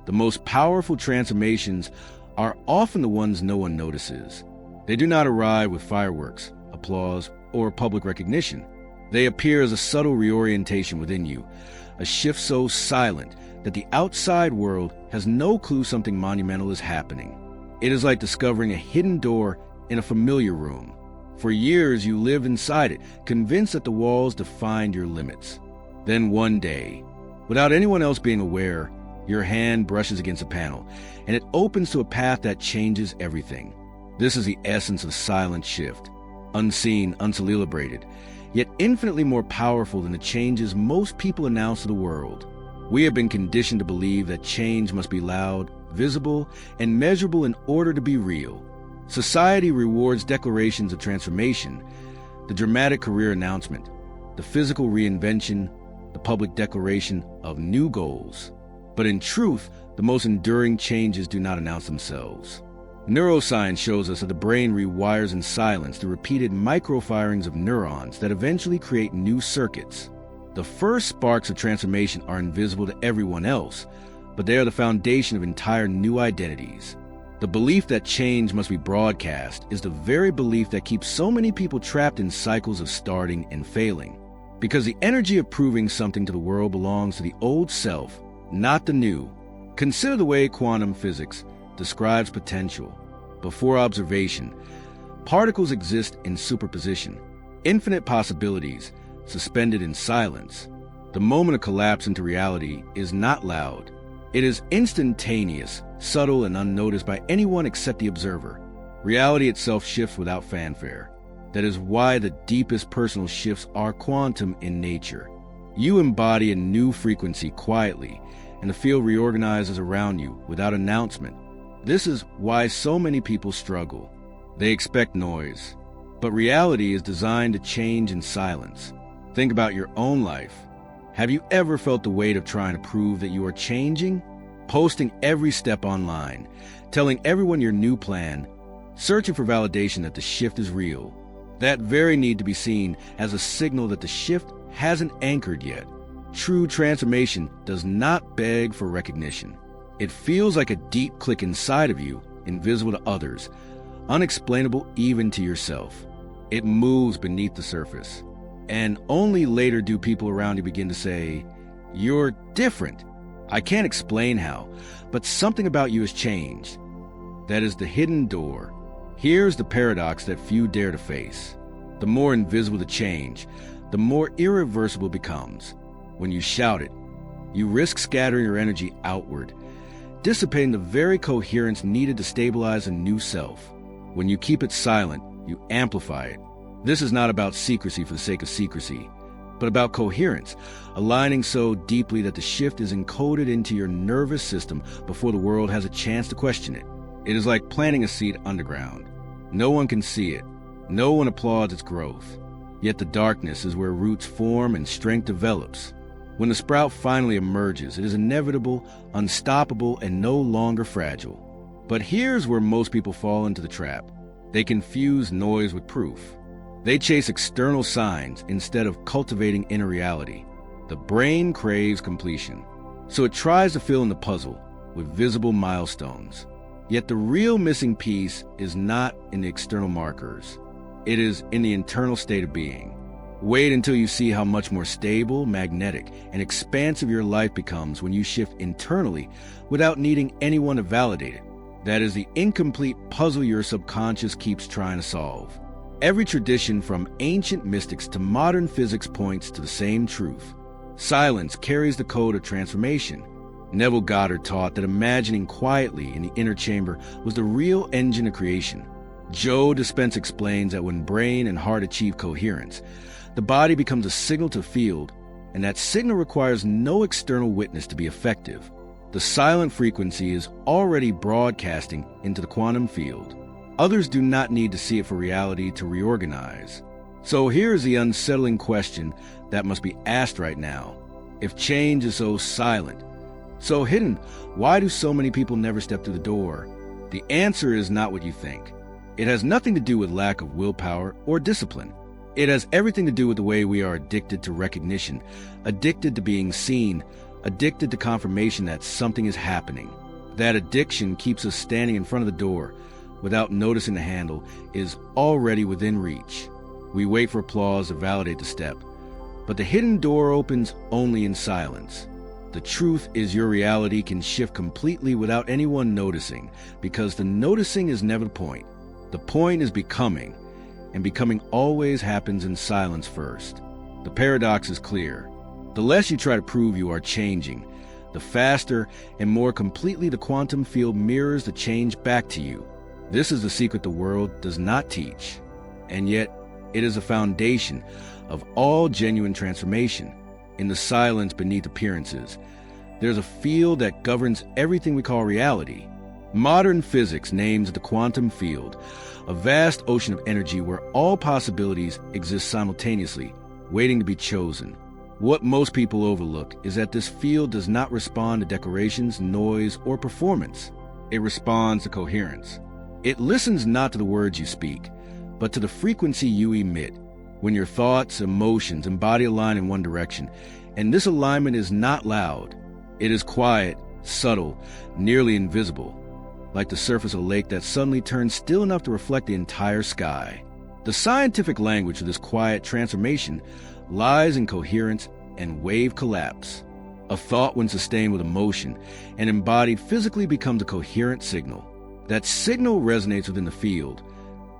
The most powerful transformations are often the ones no one notices. They do not arrive with fireworks, applause, or public recognition. They appear as a subtle reorientation within you, a shift so silent that the outside world has no clue something monumental is happening. It is like discovering a hidden door in a familiar room. For years, you lived inside it, convinced that the walls defined your limits. Then one day, without anyone else being aware, your hand brushes against a panel, and it opens to a path that changes everything. This is the essence of silent shift, unseen, uncelebrated, yet infinitely more powerful than the changes most people announce to the world. We have been conditioned to believe that change must be loud, visible, and measurable in order to be real. Society rewards declarations of transformation, the dramatic career announcement, the physical reinvention, the public declaration of new goals. But in truth, the most enduring changes do not announce themselves. Neuroscience shows us that the brain rewires in silence through repeated microfirings of neurons that eventually create new circuits. The first sparks of transformation are invisible to everyone else, but they are the foundation of entire new identities. The belief that change must be broadcast is the very belief that keeps so many people trapped in cycles of starting and failing. Because the energy of proving something to the world belongs to the old self, not the new. Consider the way quantum physics describes potential. Before observation, particles exist in superposition, infinite possibilities suspended in silence. The moment of collapse into reality is not loud. It is instantaneous, subtle, and unnoticed by anyone except the observer. Reality itself shifts without fanfare. That is why the deepest personal shifts are quantum in nature. You embody a new frequency quietly, and the field reorganizes around you without announcement. This is why so many people struggle. They expect noise, but reality is designed to change in silence. Think about your own life. Have you ever felt the weight of trying to prove that you are changing? Posting every step online, telling everyone your new plan, searching for validation that the shift is real. That very need to be seen as a signal that the shift hasn't anchored yet. True transformation does not beg for recognition. It feels like a deep click inside of you, invisible to others, unexplainable even to yourself. It moves beneath the surface. And only later do people around you begin to say, "You're different." I can't explain how, but something about you has changed. That is the hidden door. Here's the paradox that few dare to face. The more invisible the change, the more irreversible it becomes. When you shout it, you risk scattering your energy outward, dissipating the very coherence needed to stabilize a new self. When you keep it silent, you amplify it. This is not about secrecy for the sake of secrecy, but about coherence, aligning so deeply that the shift is encoded into your nervous system before the world has a chance to question it. It is like planting a seed underground. No one can see it. No one applauds its growth. Yet the darkness is where roots form and strength develops. When the sprout finally emerges, it is inevitable, unstoppable, and no longer fragile. But here's where most people fall into the trap. They confuse noise with proof. They chase external signs instead of cultivating inner reality. The brain craves completion, so it tries to fill in the puzzle with visible milestones. Yet the real missing piece is not in the external markers. It is in the internal state of being. Wait until you see how much more stable, magnetic, and expansive your life becomes when you shift internally without needing anyone to validate it. That is the incomplete puzzle your subconscious keeps trying to solve. Every tradition from ancient mystics to modern physics points to the same truth. Silence carries the code of transformation. Neville Goddard taught that imagining quietly in the inner chamber was the real engine of creation. Joe Dispenza explains that when brain and heart achieve coherence, the body becomes a signal to field, and that signal requires no external witness to be effective. The silent frequency is already broadcasting into the quantum field. Others do not need to see it for reality to reorganize. So here's the unsettling question that must be asked right now. If change is so silent, so hidden, why do so many people never step through the door? The answer is not what you think. It has nothing to do with lack of willpower or discipline. It has everything to do with the way we are addicted to recognition, addicted to being seen, addicted to confirmation that something is happening. That addiction keeps us standing in front of the door without noticing the handle is already within reach. We wait for applause to validate the step, but the hidden door opens only in silence. The truth is your reality can shift completely without anyone noticing, because the noticing is never the point. The point is becoming, and becoming always happens in silence first. The paradox is clear. The less you try to prove you are changing, the faster and more completely the quantum field mirrors the change back to you. This is the secret the world does not teach, and yet it is the foundation of all genuine transformation. In the silence beneath appearances, there's a field that governs everything we call reality. Modern physics names the quantum field a vast ocean of energy where all possibilities exist simultaneously, waiting to be chosen. What most people overlook is that this field does not respond to decorations, noise, or performance. It responds to coherence. It listens not to the words you speak, but to the frequency you emit. When your thoughts, emotions, and body align in one direction, and this alignment is not loud, it is quiet, subtle, nearly invisible, like the surface of a lake that suddenly turns still enough to reflect the entire sky. The scientific language of this quiet transformation lies in coherence and wave collapse. A thought, when sustained with emotion and embodied, physically becomes a coherent signal. That signal resonates within the field,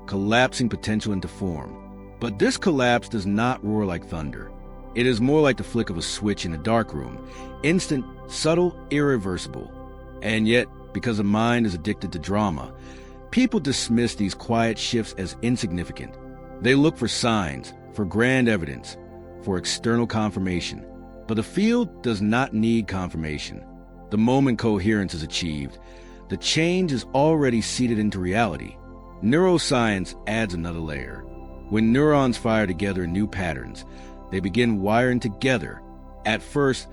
collapsing potential into form. But this collapse does not roar like thunder. It is more like the flick of a switch in a dark room, instant, subtle, irreversible. And yet, because the mind is addicted to drama, people dismiss these quiet shifts as insignificant. They look for signs, for grand evidence, for external confirmation. But the field does not need confirmation. The moment coherence is achieved, the change is already seeded into reality. Neuroscience adds another layer. When neurons fire together in new patterns, they begin wiring together. At first,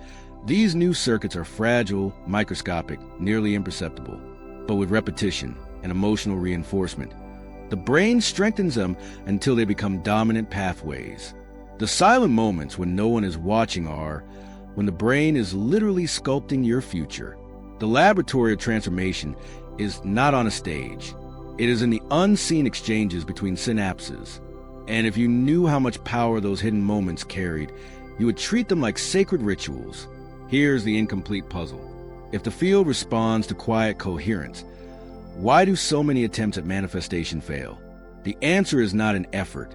these new circuits are fragile, microscopic, nearly imperceptible. But with repetition and emotional reinforcement, the brain strengthens them until they become dominant pathways. The silent moments when no one is watching are when the brain is literally sculpting your future. The laboratory of transformation is not on a stage. It is in the unseen exchanges between synapses. And if you knew how much power those hidden moments carried, you would treat them like sacred rituals. Here's the incomplete puzzle. If the field responds to quiet coherence, why do so many attempts at manifestation fail? The answer is not in effort,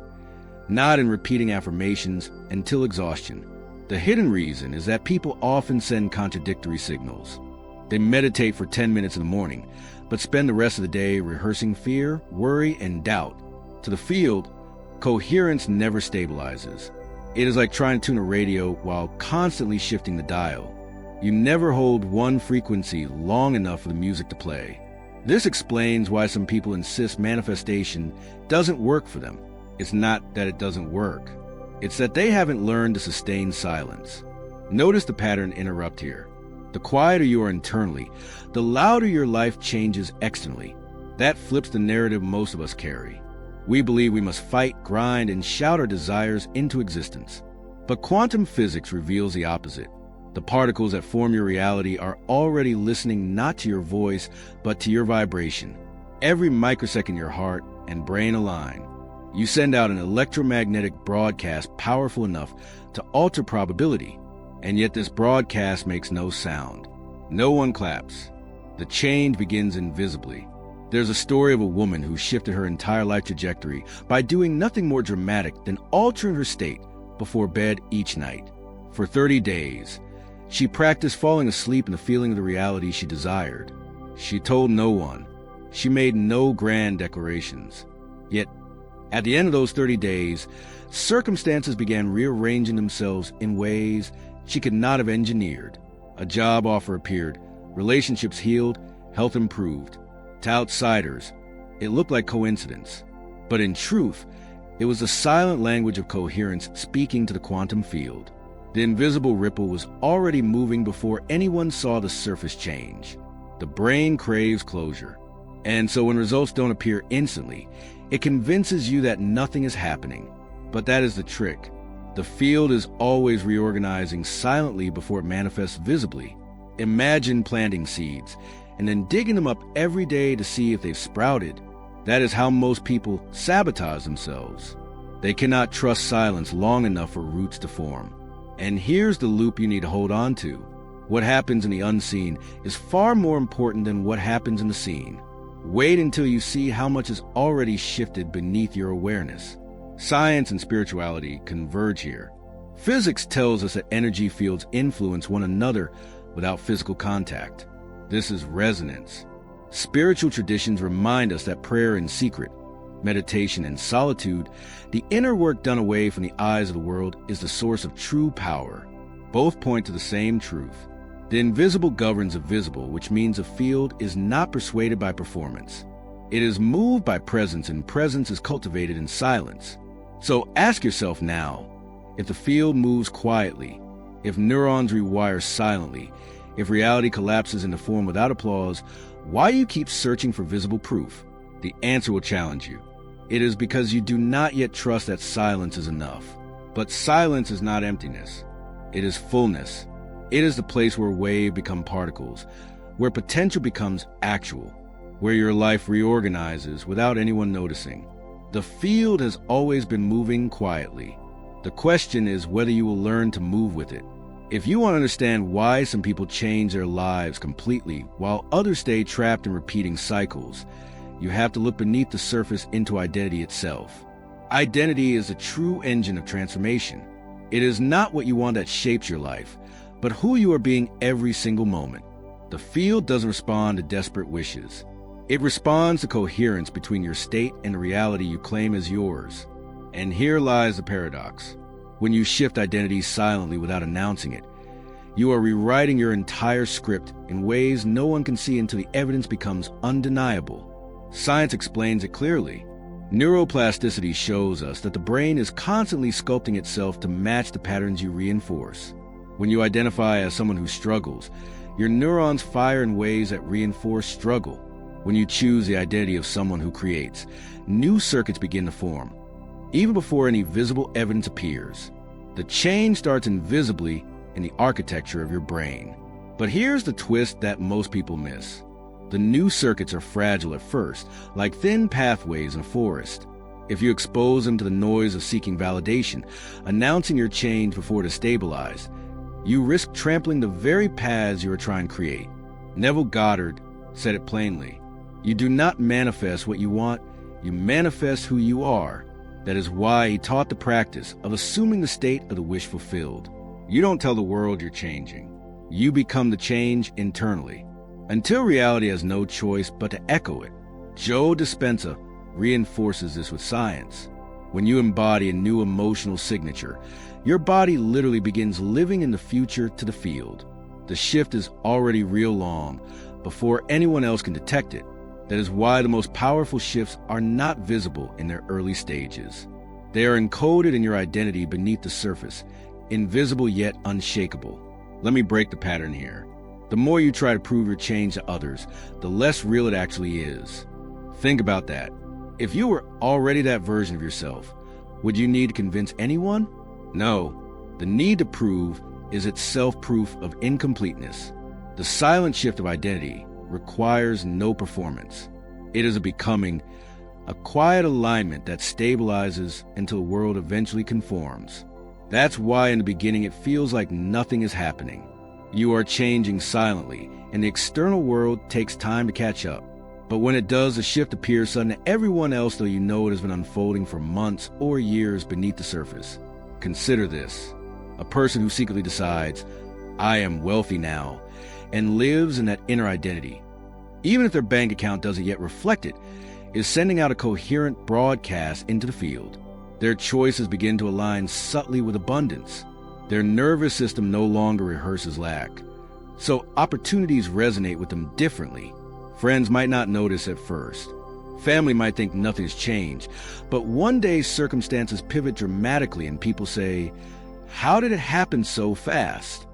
not in repeating affirmations until exhaustion. The hidden reason is that people often send contradictory signals. They meditate for 10 minutes in the morning, but spend the rest of the day rehearsing fear, worry, and doubt. To the field, coherence never stabilizes. It is like trying to tune a radio while constantly shifting the dial. You never hold one frequency long enough for the music to play. This explains why some people insist manifestation doesn't work for them. It's not that it doesn't work. It's that they haven't learned to sustain silence. Notice the pattern interrupt here. The quieter you are internally, the louder your life changes externally. That flips the narrative most of us carry. We believe we must fight, grind, and shout our desires into existence. But quantum physics reveals the opposite. The particles that form your reality are already listening not to your voice, but to your vibration. Every microsecond your heart and brain align. You send out an electromagnetic broadcast powerful enough to alter probability, and yet this broadcast makes no sound. No one claps. The change begins invisibly. There's a story of a woman who shifted her entire life trajectory by doing nothing more dramatic than altering her state before bed each night. For 30 days, she practiced falling asleep in the feeling of the reality she desired. She told no one. She made no grand declarations. Yet, at the end of those 30 days, circumstances began rearranging themselves in ways she could not have engineered. A job offer appeared, relationships healed, health improved. To outsiders, it looked like coincidence. But in truth, it was the silent language of coherence speaking to the quantum field. The invisible ripple was already moving before anyone saw the surface change. The brain craves closure. And so when results don't appear instantly, it convinces you that nothing is happening. But that is the trick. The field is always reorganizing silently before it manifests visibly. Imagine planting seeds and then digging them up every day to see if they've sprouted. That is how most people sabotage themselves. They cannot trust silence long enough for roots to form. And here's the loop you need to hold on to. What happens in the unseen is far more important than what happens in the seen. Wait until you see how much has already shifted beneath your awareness. Science and spirituality converge here. Physics tells us that energy fields influence one another without physical contact. This is resonance. Spiritual traditions remind us that prayer in secret, meditation in solitude, the inner work done away from the eyes of the world, is the source of true power. Both point to the same truth. The invisible governs the visible, which means a field is not persuaded by performance. It is moved by presence, and presence is cultivated in silence. So ask yourself now, if the field moves quietly, if neurons rewire silently, if reality collapses into form without applause, why do you keep searching for visible proof? The answer will challenge you. It is because you do not yet trust that silence is enough. But silence is not emptiness. It is fullness. It is the place where waves become particles, where potential becomes actual, where your life reorganizes without anyone noticing. The field has always been moving quietly. The question is whether you will learn to move with it. If you want to understand why some people change their lives completely while others stay trapped in repeating cycles, you have to look beneath the surface into identity itself. Identity is a true engine of transformation. It is not what you want that shapes your life, but who you are being every single moment. The field doesn't respond to desperate wishes. It responds to coherence between your state and the reality you claim as yours. And here lies the paradox. When you shift identity silently without announcing it, you are rewriting your entire script in ways no one can see until the evidence becomes undeniable. Science explains it clearly. Neuroplasticity shows us that the brain is constantly sculpting itself to match the patterns you reinforce. When you identify as someone who struggles, your neurons fire in ways that reinforce struggle. When you choose the identity of someone who creates, new circuits begin to form, even before any visible evidence appears. The change starts invisibly in the architecture of your brain. But here's the twist that most people miss. The new circuits are fragile at first, like thin pathways in a forest. If you expose them to the noise of seeking validation, announcing your change before it is stabilized, you risk trampling the very paths you are trying to create. Neville Goddard said it plainly. You do not manifest what you want, you manifest who you are. That is why he taught the practice of assuming the state of the wish fulfilled. You don't tell the world you're changing. You become the change internally, until reality has no choice but to echo it. Joe Dispenza reinforces this with science. When you embody a new emotional signature, your body literally begins living in the future to the field. The shift is already real long before anyone else can detect it. That is why the most powerful shifts are not visible in their early stages. They are encoded in your identity beneath the surface, invisible yet unshakable. Let me break the pattern here. The more you try to prove your change to others, the less real it actually is. Think about that. If you were already that version of yourself, would you need to convince anyone? No. The need to prove is itself proof of incompleteness. The silent shift of identity requires no performance. It is a becoming, a quiet alignment that stabilizes until the world eventually conforms. That's why in the beginning it feels like nothing is happening. You are changing silently, and the external world takes time to catch up. But when it does, the shift appears sudden to everyone else, though you know it has been unfolding for months or years beneath the surface. Consider this. A person who secretly decides, I am wealthy now, and lives in that inner identity, even if their bank account doesn't yet reflect it, is sending out a coherent broadcast into the field. Their choices begin to align subtly with abundance. Their nervous system no longer rehearses lack. So opportunities resonate with them differently. Friends might not notice at first. Family might think nothing's changed. But one day circumstances pivot dramatically and people say, how did it happen so fast?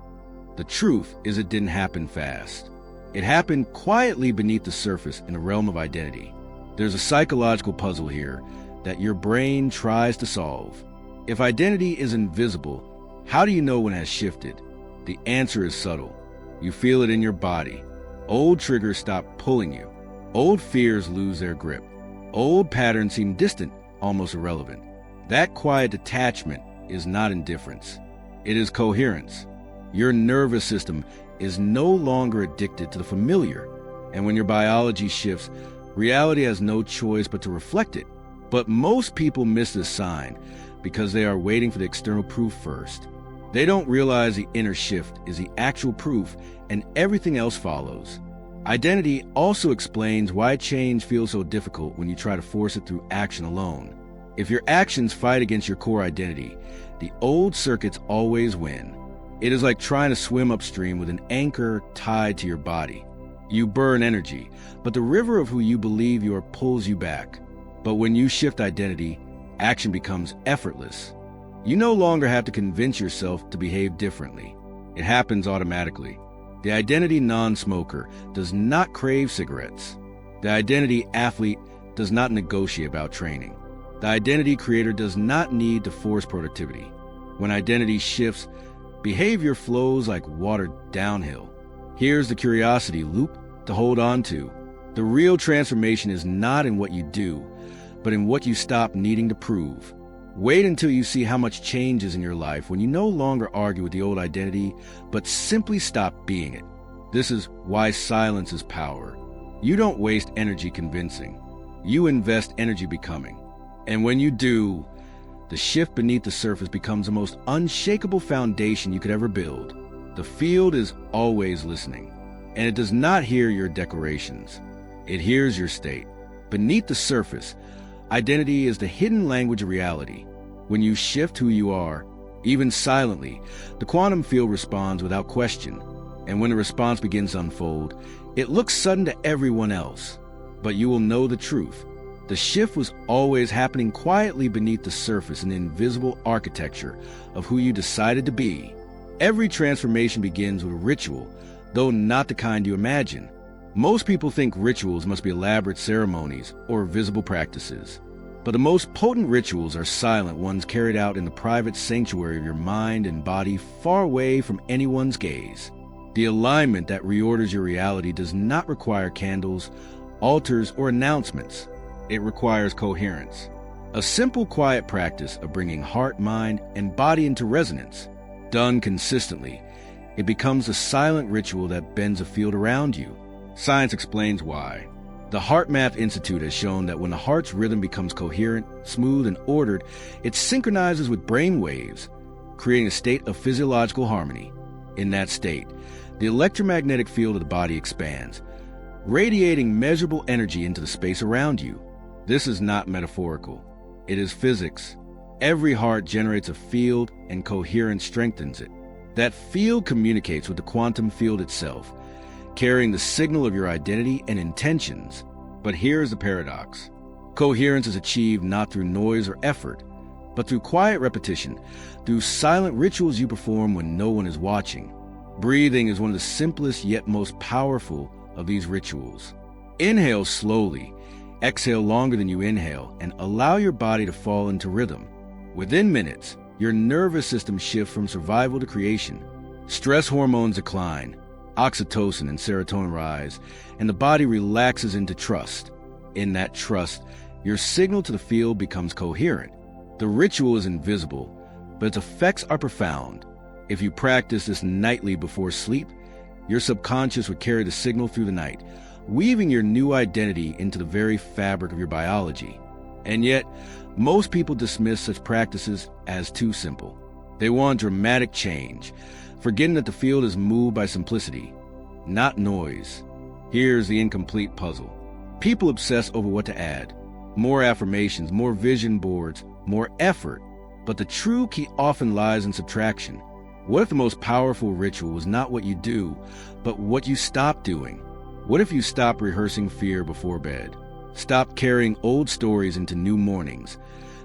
The truth is it didn't happen fast. It happened quietly beneath the surface in the realm of identity. There's a psychological puzzle here that your brain tries to solve. If identity is invisible, how do you know when it has shifted? The answer is subtle. You feel it in your body. Old triggers stop pulling you. Old fears lose their grip. Old patterns seem distant, almost irrelevant. That quiet detachment is not indifference. It is coherence. Your nervous system is no longer addicted to the familiar. And when your biology shifts, reality has no choice but to reflect it. But most people miss this sign because they are waiting for the external proof first. They don't realize the inner shift is the actual proof and everything else follows. Identity also explains why change feels so difficult when you try to force it through action alone. If your actions fight against your core identity, the old circuits always win. It is like trying to swim upstream with an anchor tied to your body. You burn energy, but the river of who you believe you are pulls you back. But when you shift identity, action becomes effortless. You no longer have to convince yourself to behave differently. It happens automatically. The identity non-smoker does not crave cigarettes. The identity athlete does not negotiate about training. The identity creator does not need to force productivity. When identity shifts, behavior flows like water downhill. Here's the curiosity loop to hold on to. The real transformation is not in what you do, but in what you stop needing to prove. Wait until you see how much changes in your life when you no longer argue with the old identity, but simply stop being it. This is why silence is power. You don't waste energy convincing. You invest energy becoming. And when you do, the shift beneath the surface becomes the most unshakable foundation you could ever build. The field is always listening, and it does not hear your declarations. It hears your state. Beneath the surface, identity is the hidden language of reality. When you shift who you are, even silently, the quantum field responds without question. And when the response begins to unfold, it looks sudden to everyone else. But you will know the truth. The shift was always happening quietly beneath the surface in the invisible architecture of who you decided to be. Every transformation begins with a ritual, though not the kind you imagine. Most people think rituals must be elaborate ceremonies or visible practices. But the most potent rituals are silent ones carried out in the private sanctuary of your mind and body, far away from anyone's gaze. The alignment that reorders your reality does not require candles, altars, or announcements. It requires coherence. A simple, quiet practice of bringing heart, mind, and body into resonance. Done consistently, it becomes a silent ritual that bends a field around you. Science explains why. The HeartMath Institute has shown that when the heart's rhythm becomes coherent, smooth, and ordered, it synchronizes with brain waves, creating a state of physiological harmony. In that state, the electromagnetic field of the body expands, radiating measurable energy into the space around you. This is not metaphorical. It is physics. Every heart generates a field, and coherence strengthens it. That field communicates with the quantum field itself, carrying the signal of your identity and intentions. But here's the paradox. Coherence is achieved not through noise or effort, but through quiet repetition, through silent rituals you perform when no one is watching. Breathing is one of the simplest yet most powerful of these rituals. Inhale slowly, exhale longer than you inhale, and allow your body to fall into rhythm. Within minutes, your nervous system shifts from survival to creation. Stress hormones decline, oxytocin and serotonin rise, and the body relaxes into trust. In that trust, your signal to the field becomes coherent. The ritual is invisible, but its effects are profound. If you practice this nightly before sleep, your subconscious would carry the signal through the night, weaving your new identity into the very fabric of your biology. And yet, most people dismiss such practices as too simple. They want dramatic change, forgetting that the field is moved by simplicity, not noise. Here's the incomplete puzzle. People obsess over what to add. More affirmations, more vision boards, more effort. But the true key often lies in subtraction. What if the most powerful ritual was not what you do, but what you stop doing? What if you stop rehearsing fear before bed? Stop carrying old stories into new mornings.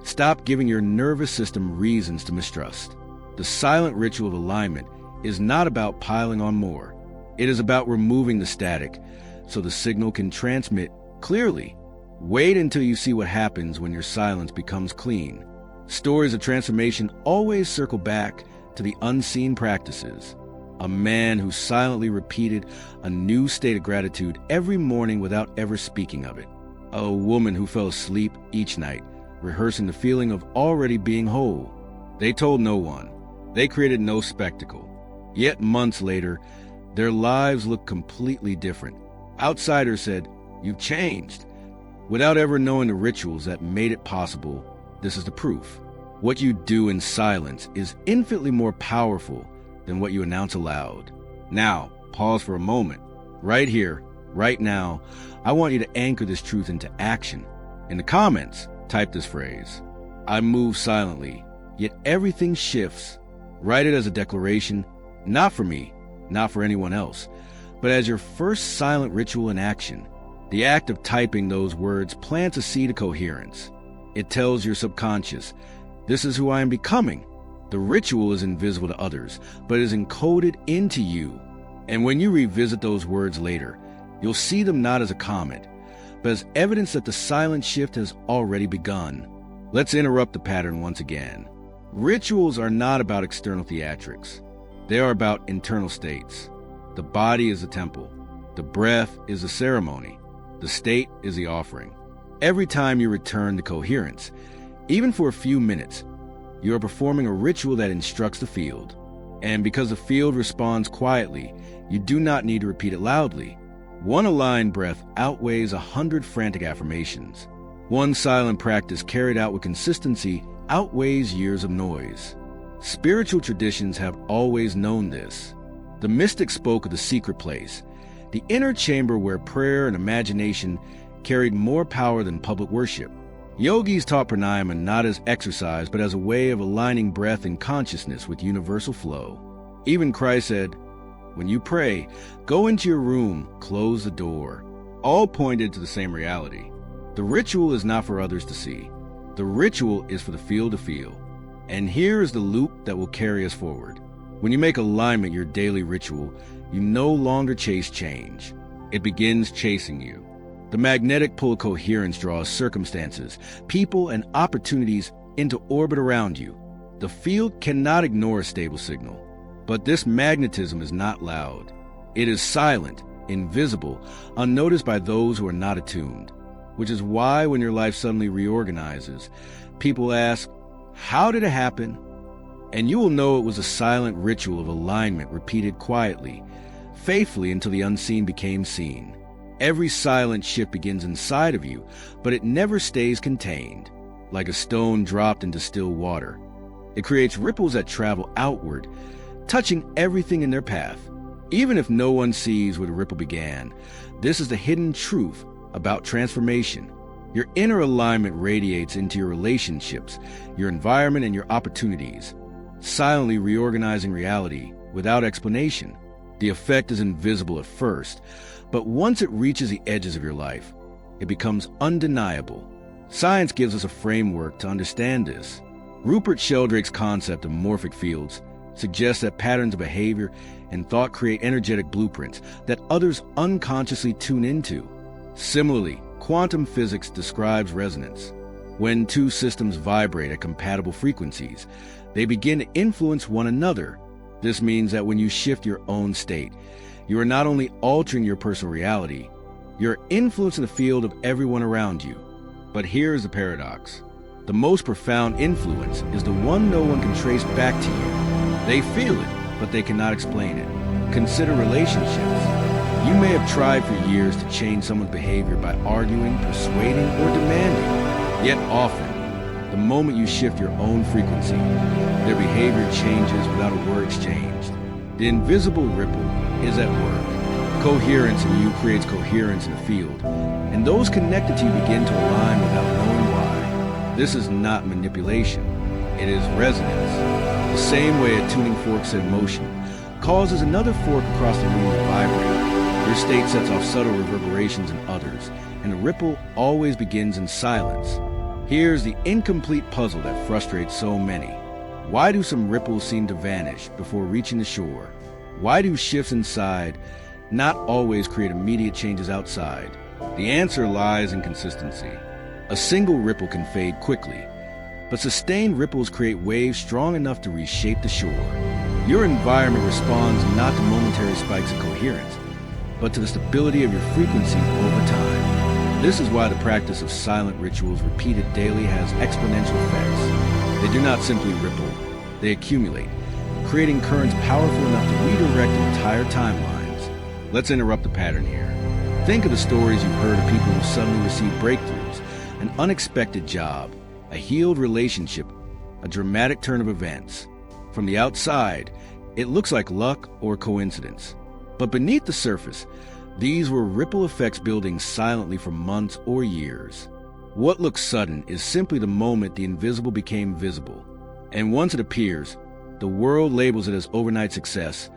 Stop giving your nervous system reasons to mistrust. The silent ritual of alignment is not about piling on more. It is about removing the static so the signal can transmit clearly. Wait until you see what happens when your silence becomes clean. Stories of transformation always circle back to the unseen practices. A man who silently repeated a new state of gratitude every morning without ever speaking of it. A woman who fell asleep each night, rehearsing the feeling of already being whole. They told no one. They created no spectacle. Yet months later, their lives looked completely different. Outsiders said, "You've changed." Without ever knowing the rituals that made it possible, this is the proof. What you do in silence is infinitely more powerful than what you announce aloud. Now, pause for a moment. Right here, right now, I want you to anchor this truth into action. In the comments, type this phrase: I move silently, yet everything shifts. Write it as a declaration, not for me, not for anyone else, but as your first silent ritual in action. The act of typing those words plants a seed of coherence. It tells your subconscious, this is who I am becoming. The ritual is invisible to others, but is encoded into you. And when you revisit those words later, you'll see them not as a comment, but as evidence that the silent shift has already begun. Let's interrupt the pattern once again. Rituals are not about external theatrics. They are about internal states. The body is the temple. The breath is the ceremony. The state is the offering. Every time you return to coherence, even for a few minutes, you are performing a ritual that instructs the field. And because the field responds quietly, you do not need to repeat it loudly. One aligned breath outweighs 100 frantic affirmations. One silent practice carried out with consistency outweighs years of noise. Spiritual traditions have always known this. The mystics spoke of the secret place, the inner chamber where prayer and imagination carried more power than public worship. Yogis taught pranayama not as exercise, but as a way of aligning breath and consciousness with universal flow. Even Christ said, when you pray, go into your room, close the door. All pointed to the same reality. The ritual is not for others to see. The ritual is for the field to feel. And here is the loop that will carry us forward. When you make alignment your daily ritual, you no longer chase change. It begins chasing you. The magnetic pull of coherence draws circumstances, people, and opportunities into orbit around you. The field cannot ignore a stable signal. But this magnetism is not loud. It is silent, invisible, unnoticed by those who are not attuned. Which is why when your life suddenly reorganizes, people ask, how did it happen? And you will know it was a silent ritual of alignment repeated quietly, faithfully until the unseen became seen. Every silent shift begins inside of you, but it never stays contained. Like a stone dropped into still water, it creates ripples that travel outward, touching everything in their path. Even if no one sees where the ripple began, this is the hidden truth about transformation. Your inner alignment radiates into your relationships, your environment, and your opportunities, silently reorganizing reality without explanation. The effect is invisible at first, but once it reaches the edges of your life, it becomes undeniable. Science gives us a framework to understand this. Rupert Sheldrake's concept of morphic fields suggests that patterns of behavior and thought create energetic blueprints that others unconsciously tune into. Similarly, quantum physics describes resonance. When two systems vibrate at compatible frequencies, they begin to influence one another. This means that when you shift your own state, you are not only altering your personal reality, you're influencing the field of everyone around you. But here is the paradox. The most profound influence is the one no one can trace back to you. They feel it, but they cannot explain it. Consider relationships. You may have tried for years to change someone's behavior by arguing, persuading, or demanding. Yet often, the moment you shift your own frequency, their behavior changes without a word exchanged. The invisible ripple is at work. Coherence in you creates coherence in the field, and those connected to you begin to align without knowing why. This is not manipulation. It is resonance. The same way a tuning fork set in motion causes another fork across the room to vibrate. Your state sets off subtle reverberations in others, and the ripple always begins in silence. Here's the incomplete puzzle that frustrates so many. Why do some ripples seem to vanish before reaching the shore? Why do shifts inside not always create immediate changes outside? The answer lies in consistency. A single ripple can fade quickly, but sustained ripples create waves strong enough to reshape the shore. Your environment responds not to momentary spikes of coherence, but to the stability of your frequency over time. This is why the practice of silent rituals repeated daily has exponential effects. They do not simply ripple, they accumulate, creating currents powerful enough to redirect entire timelines. Let's interrupt the pattern here. Think of the stories you've heard of people who suddenly receive breakthroughs, an unexpected job, a healed relationship, a dramatic turn of events. From the outside, it looks like luck or coincidence. But beneath the surface, these were ripple effects building silently for months or years. What looks sudden is simply the moment the invisible became visible. And once it appears, the world labels it as overnight success,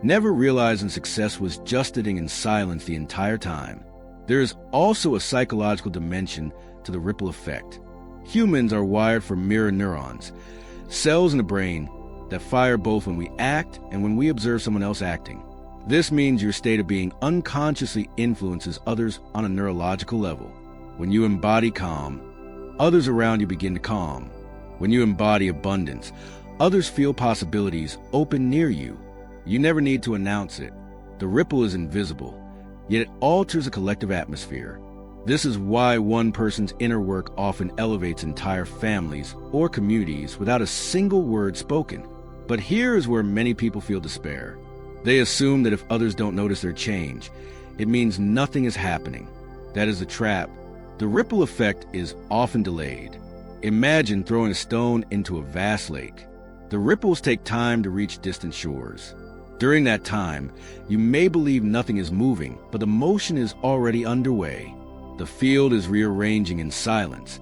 never realizing success was just sitting in silence the entire time. There is also a psychological dimension to the ripple effect. Humans are wired for mirror neurons, cells in the brain that fire both when we act and when we observe someone else acting. This means your state of being unconsciously influences others on a neurological level. When you embody calm, others around you begin to calm. When you embody abundance, others feel possibilities open near you. You never need to announce it. The ripple is invisible, yet it alters a collective atmosphere. This is why one person's inner work often elevates entire families or communities without a single word spoken. But here is where many people feel despair. They assume that if others don't notice their change, it means nothing is happening. That is a trap. The ripple effect is often delayed. Imagine throwing a stone into a vast lake. The ripples take time to reach distant shores. During that time, you may believe nothing is moving, but the motion is already underway. The field is rearranging in silence,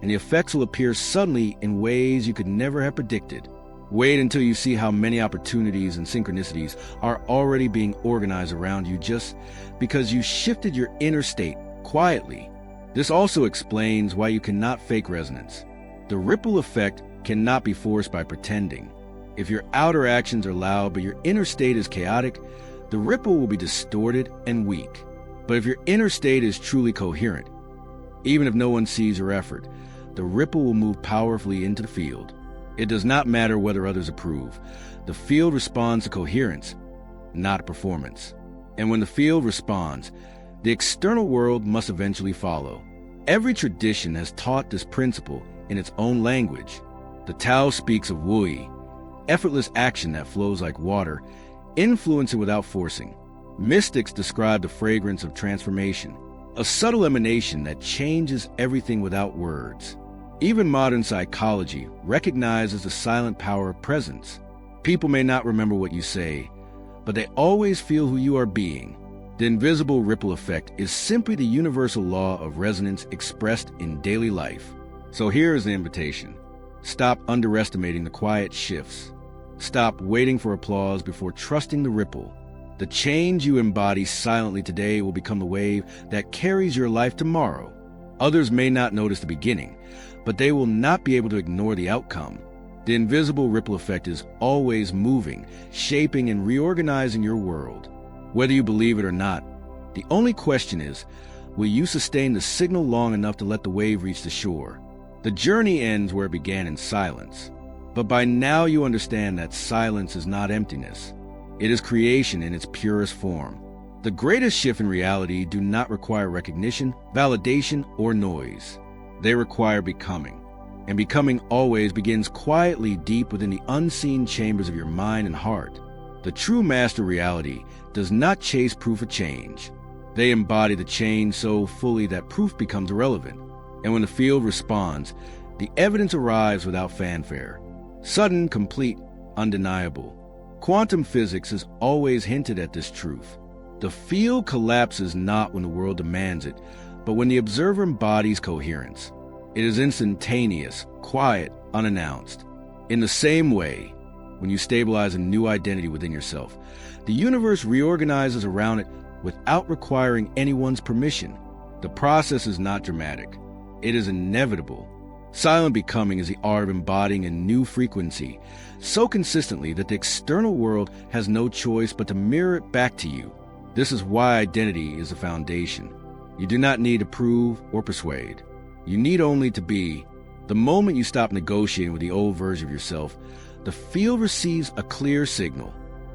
and the effects will appear suddenly in ways you could never have predicted. Wait until you see how many opportunities and synchronicities are already being organized around you just because you shifted your inner state quietly. This also explains why you cannot fake resonance. The ripple effect cannot be forced by pretending. If your outer actions are loud but your inner state is chaotic, the ripple will be distorted and weak. But if your inner state is truly coherent, even if no one sees your effort, the ripple will move powerfully into the field. It does not matter whether others approve. The field responds to coherence, not performance. And when the field responds, the external world must eventually follow. Every tradition has taught this principle in its own language. The Tao speaks of wui, effortless action that flows like water, influencing without forcing. Mystics describe the fragrance of transformation, a subtle emanation that changes everything without words. Even modern psychology recognizes the silent power of presence. People may not remember what you say, but they always feel who you are being. The invisible ripple effect is simply the universal law of resonance expressed in daily life. So here is the invitation. Stop underestimating the quiet shifts. Stop waiting for applause before trusting the ripple. The change you embody silently today will become the wave that carries your life tomorrow. Others may not notice the beginning, but they will not be able to ignore the outcome. The invisible ripple effect is always moving, shaping, and reorganizing your world. Whether you believe it or not, the only question is, will you sustain the signal long enough to let the wave reach the shore? The journey ends where it began, in silence. But by now you understand that silence is not emptiness. It is creation in its purest form. The greatest shifts in reality do not require recognition, validation, or noise. They require becoming. And becoming always begins quietly deep within the unseen chambers of your mind and heart. The true master reality does not chase proof of change. They embody the change so fully that proof becomes irrelevant. And when the field responds, the evidence arrives without fanfare. Sudden, complete, undeniable. Quantum physics has always hinted at this truth. The field collapses not when the world demands it, but when the observer embodies coherence. It is instantaneous, quiet, unannounced. In the same way, when you stabilize a new identity within yourself, the universe reorganizes around it without requiring anyone's permission. The process is not dramatic. It is inevitable. Silent becoming is the art of embodying a new frequency so consistently that the external world has no choice but to mirror it back to you. This is why identity is the foundation. You do not need to prove or persuade. You need only to be. The moment you stop negotiating with the old version of yourself, the field receives a clear signal.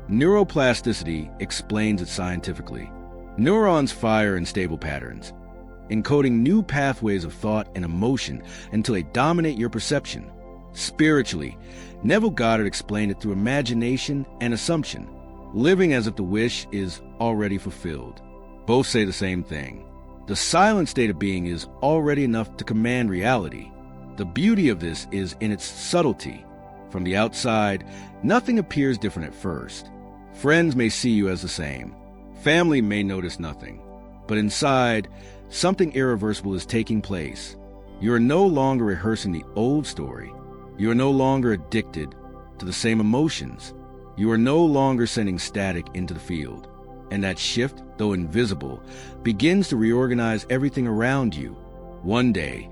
Neuroplasticity explains it scientifically. Neurons fire in stable patterns, encoding new pathways of thought and emotion until they dominate your perception. Spiritually, Neville Goddard explained it through imagination and assumption, living as if the wish is already fulfilled. Both say the same thing. The silent state of being is already enough to command reality. The beauty of this is in its subtlety. From the outside, nothing appears different at first. Friends may see you as the same. Family may notice nothing. But inside, something irreversible is taking place. You are no longer rehearsing the old story. You are no longer addicted to the same emotions. You are no longer sending static into the field. And that shift, though invisible, begins to reorganize everything around you. One day,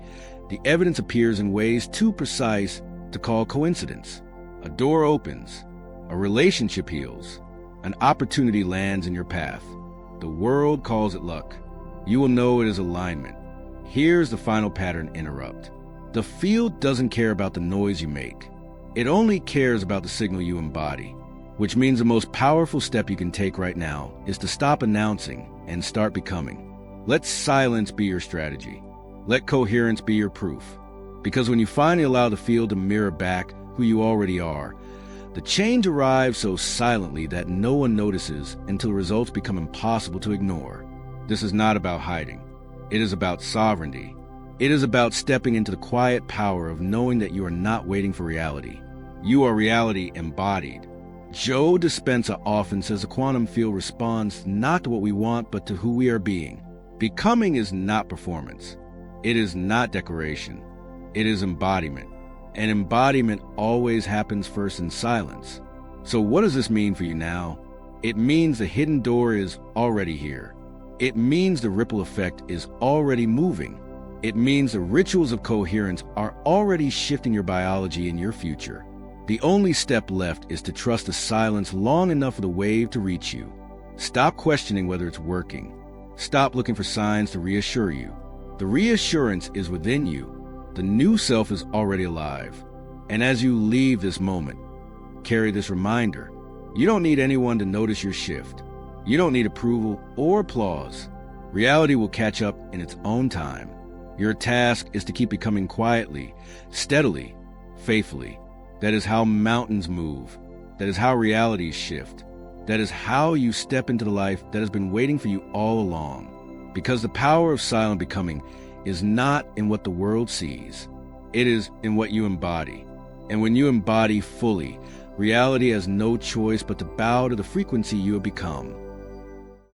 the evidence appears in ways too precise to call coincidence. A door opens, a relationship heals, an opportunity lands in your path. The world calls it luck. You will know it is alignment. Here's the final pattern interrupt. The field doesn't care about the noise you make. It only cares about the signal you embody. Which means the most powerful step you can take right now is to stop announcing and start becoming. Let silence be your strategy. Let coherence be your proof. Because when you finally allow the field to mirror back who you already are, the change arrives so silently that no one notices until the results become impossible to ignore. This is not about hiding. It is about sovereignty. It is about stepping into the quiet power of knowing that you are not waiting for reality. You are reality embodied. Joe Dispenza often says the quantum field responds not to what we want, but to who we are being. Becoming is not performance. It is not decoration. It is embodiment. And embodiment always happens first in silence. So what does this mean for you now? It means the hidden door is already here. It means the ripple effect is already moving. It means the rituals of coherence are already shifting your biology and your future. The only step left is to trust the silence long enough for the wave to reach you. Stop questioning whether it's working. Stop looking for signs to reassure you. The reassurance is within you. The new self is already alive. And as you leave this moment, carry this reminder. You don't need anyone to notice your shift. You don't need approval or applause. Reality will catch up in its own time. Your task is to keep becoming quietly, steadily, faithfully. That is how mountains move. That is how realities shift. That is how you step into the life that has been waiting for you all along. Because the power of silent becoming is not in what the world sees. It is in what you embody. And when you embody fully, reality has no choice but to bow to the frequency you have become.